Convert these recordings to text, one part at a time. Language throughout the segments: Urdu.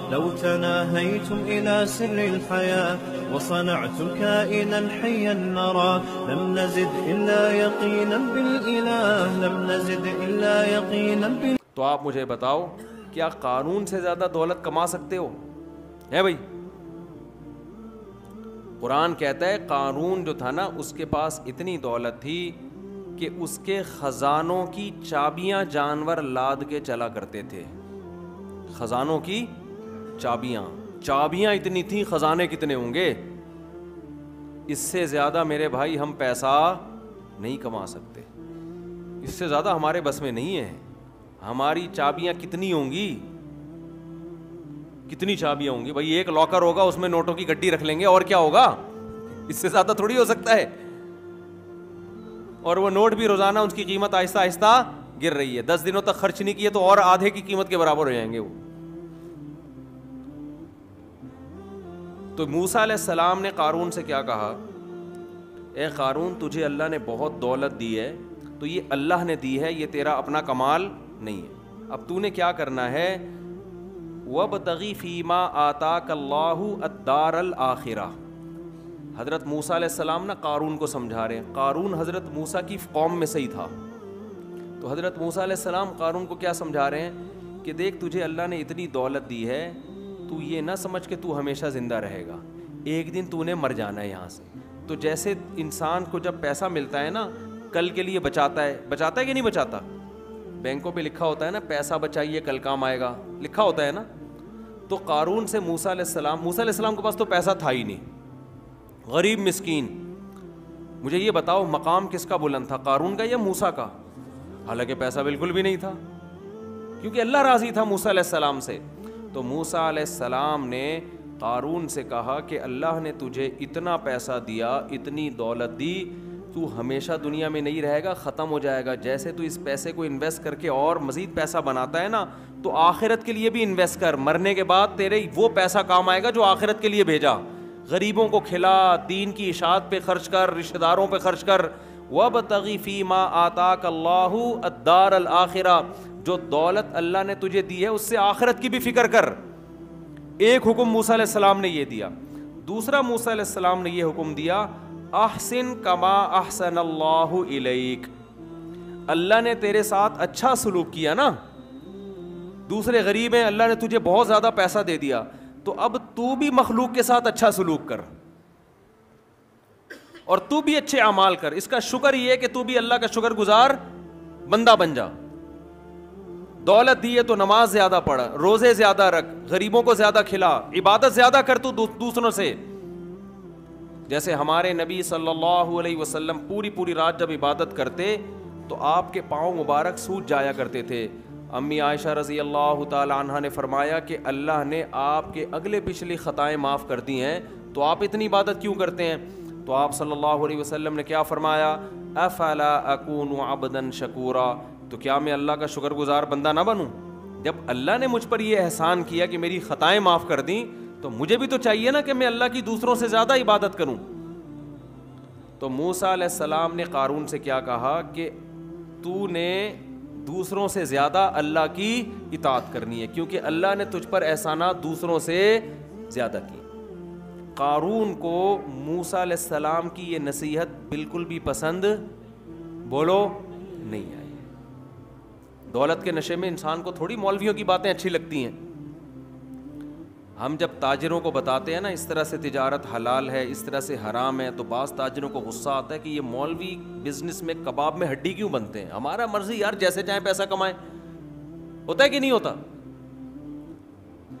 لو تناهيتم إلى سر الحياة وصنعتم كائنا حيا نرى لم نزد إلا يقينا بالإله لم نزد إلا يقينا بالإله. تو آپ مجھے بتاؤ کیا قارون سے زیادہ دولت کما سکتے ہو؟ ہے بھائی؟ قرآن کہتا ہے قارون جو تھا نا اس کے پاس اتنی دولت تھی کہ اس کے خزانوں کی چابیاں جانور لاد کے چلا کرتے تھے. خزانوں کی چابیاں اتنی تھیں, خزانے کتنے ہوں گے؟ اس سے زیادہ میرے بھائی ہم پیسہ نہیں کما سکتے, اس سے زیادہ ہمارے بس میں نہیں ہے. ہماری چابیاں کتنی ہوں گی؟ کتنی چابیاں ہوں گی بھائی؟ ایک لاکر ہوگا, اس میں نوٹوں کی گڈی رکھ لیں گے, اور کیا ہوگا؟ اس سے زیادہ تھوڑی ہو سکتا ہے. اور وہ نوٹ بھی روزانہ اس کی قیمت آہستہ آہستہ گر رہی ہے. 10 دنوں تک خرچ نہیں کیے تو اور آدھے کی قیمت کے برابر ہو جائیں گے وہ. تو موسیٰ علیہ السلام نے قارون سے کیا کہا؟ اے قارون تجھے اللہ نے بہت دولت دی ہے, تو یہ اللہ نے دی ہے, یہ تیرا اپنا کمال نہیں ہے. اب تو نے کیا کرنا ہے؟ وَابْتَغِ فِي مَا آتَاكَ اللَّهُ الدَّارَ الْآخِرَةَ. حضرت موسیٰ علیہ السلام نا قارون کو سمجھا رہے ہیں. قارون حضرت موسیٰ کی قوم میں سے ہی تھا. تو حضرت موسیٰ علیہ السلام قارون کو کیا سمجھا رہے ہیں کہ دیکھ تجھے اللہ نے اتنی دولت دی ہے, تو یہ نہ سمجھ کہ تو ہمیشہ زندہ رہے گا, ایک دن تو نے مر جانا ہے یہاں سے. تو جیسے انسان کو جب پیسہ ملتا ہے نا کل کے لیے بچاتا ہے کہ نہیں بچاتا؟ بینکوں پہ لکھا ہوتا ہے نا پیسہ بچائیے کل کام آئے گا, لکھا ہوتا ہے نا. تو قارون سے موسیٰ علیہ السلام کے پاس تو پیسہ تھا ہی نہیں, غریب مسکین. مجھے یہ بتاؤ مقام کس کا بلند تھا, قارون کا یا موسیٰ کا؟ حالانکہ پیسہ بالکل بھی نہیں تھا, کیونکہ اللہ راضی تھا موسیٰ علیہ السلام سے. تو موسیٰ علیہ السلام نے قارون سے کہا کہ اللہ نے تجھے اتنا پیسہ دیا, اتنی دولت دی, تو ہمیشہ دنیا میں نہیں رہے گا, ختم ہو جائے گا. جیسے تو اس پیسے کو انویسٹ کر کے اور مزید پیسہ بناتا ہے نا, تو آخرت کے لیے بھی انویسٹ کر. مرنے کے بعد تیرے وہ پیسہ کام آئے گا جو آخرت کے لیے بھیجا. غریبوں کو کھلا, دین کی اشاعت پہ خرچ کر, رشتہ داروں پہ خرچ کر. وَابْتَغِ فِي مَا آتَاكَ اللَّهُ الدَّارَ الْآخِرَةَ. جو دولت اللہ نے تجھے دی ہے اس سے آخرت کی بھی فکر کر. ایک حکم موسیٰ علیہ السلام نے یہ دیا. دوسرا موسیٰ علیہ السلام نے یہ حکم دیا احسن کما احسن اللہ الیک. اللہ نے تیرے ساتھ اچھا سلوک کیا نا, دوسرے غریب ہیں, اللہ نے تجھے بہت زیادہ پیسہ دے دیا, تو اب تو بھی مخلوق کے ساتھ اچھا سلوک کر اور تو بھی اچھے اعمال کر. اس کا شکر یہ ہے کہ تو بھی اللہ کا شکر گزار بندہ بن جا. دولت دی ہے تو نماز زیادہ پڑھ, روزے زیادہ رکھ, غریبوں کو زیادہ کھلا, عبادت زیادہ کر تو دوسروں سے. جیسے ہمارے نبی صلی اللہ علیہ وسلم پوری رات جب عبادت کرتے تو آپ کے پاؤں مبارک سوج جایا کرتے تھے. امی عائشہ رضی اللہ تعالی عنہا نے فرمایا کہ اللہ نے آپ کے اگلے پچھلی خطائیں معاف کر دی ہیں, تو آپ اتنی عبادت کیوں کرتے ہیں؟ تو آپ صلی اللہ علیہ وسلم نے کیا فرمایا؟ افلا اکون عبدا شکورا. تو کیا میں اللہ کا شکر گزار بندہ نہ بنوں؟ جب اللہ نے مجھ پر یہ احسان کیا کہ میری خطائیں معاف کر دیں, تو مجھے بھی تو چاہیے نا کہ میں اللہ کی دوسروں سے زیادہ عبادت کروں. تو موسیٰ علیہ السلام نے قارون سے کیا کہا کہ تو نے دوسروں سے زیادہ اللہ کی اطاعت کرنی ہے, کیونکہ اللہ نے تجھ پر احسانات دوسروں سے زیادہ کی. قارون کو موسیٰ علیہ السلام کی یہ نصیحت بالکل بھی پسند بولو نہیں آئی. دولت کے نشے میں انسان کو تھوڑی مولویوں کی باتیں اچھی لگتی ہیں. ہم جب تاجروں کو بتاتے ہیں نا اس طرح سے تجارت حلال ہے, اس طرح سے حرام ہے, تو بعض تاجروں کو غصہ آتا ہے کہ یہ مولوی بزنس میں کباب میں ہڈی کیوں بنتے ہیں, ہمارا مرضی یار, جیسے چاہیں پیسہ کمائیں. ہوتا ہے کہ نہیں ہوتا؟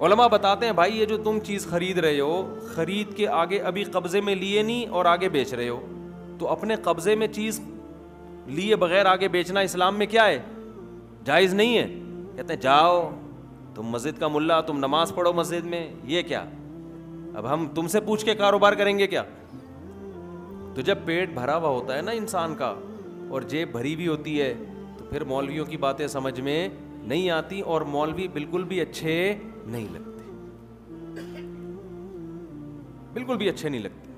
علماء بتاتے ہیں بھائی یہ جو تم چیز خرید رہے ہو, خرید کے آگے ابھی قبضے میں لیے نہیں اور آگے بیچ رہے ہو, تو اپنے قبضے میں چیز لیے بغیر آگے بیچنا اسلام میں کیا ہے؟ جائز نہیں ہے. کہتے ہیں جاؤ تم مسجد کا ملا, تم نماز پڑھو مسجد میں, یہ کیا اب ہم تم سے پوچھ کے کاروبار کریں گے کیا؟ تو جب پیٹ بھرا ہوا ہوتا ہے نا انسان کا اور جیب بھری ہوئی ہوتی ہے, تو پھر مولویوں کی باتیں سمجھ میں نہیں آتی, اور مولوی بالکل بھی اچھے نہیں لگتے, بالکل بھی اچھے نہیں لگتے.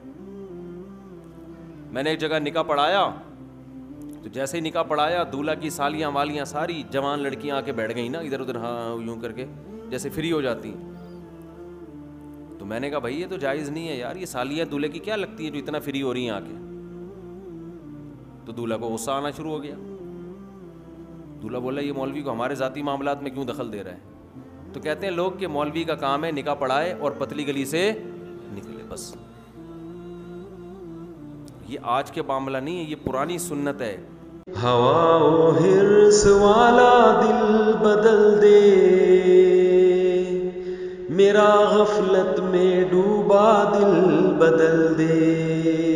میں نے ایک جگہ نکاح پڑھایا, تو جیسے ہی نکاح پڑھایا دولہا کی سالیاں والیاں ساری جوان لڑکیاں آ کے بیٹھ گئیں نا ادھر ادھر, ہاں یوں کر کے جیسے فری ہو جاتی. میں نے کہا بھائی یہ تو جائز نہیں ہے یار, یہ سالیاں دولہے کی کیا لگتی ہیں جو اتنا فری ہو رہی ہیں آ کے. تو دولہا کو غصہ آنا شروع ہو گیا. دولہا بولا یہ مولوی کو ہمارے ذاتی معاملات میں کیوں دخل دے رہا ہے. تو کہتے ہیں لوگ کہ مولوی کا کام ہے نکاح پڑھائے اور پتلی گلی سے نکلے بس. یہ آج کے معاملہ نہیں ہے, یہ پرانی سنت ہے. ہوا و حرص والا دل بدل دے, میرا غفلت میں ڈوبا دل بدل دے.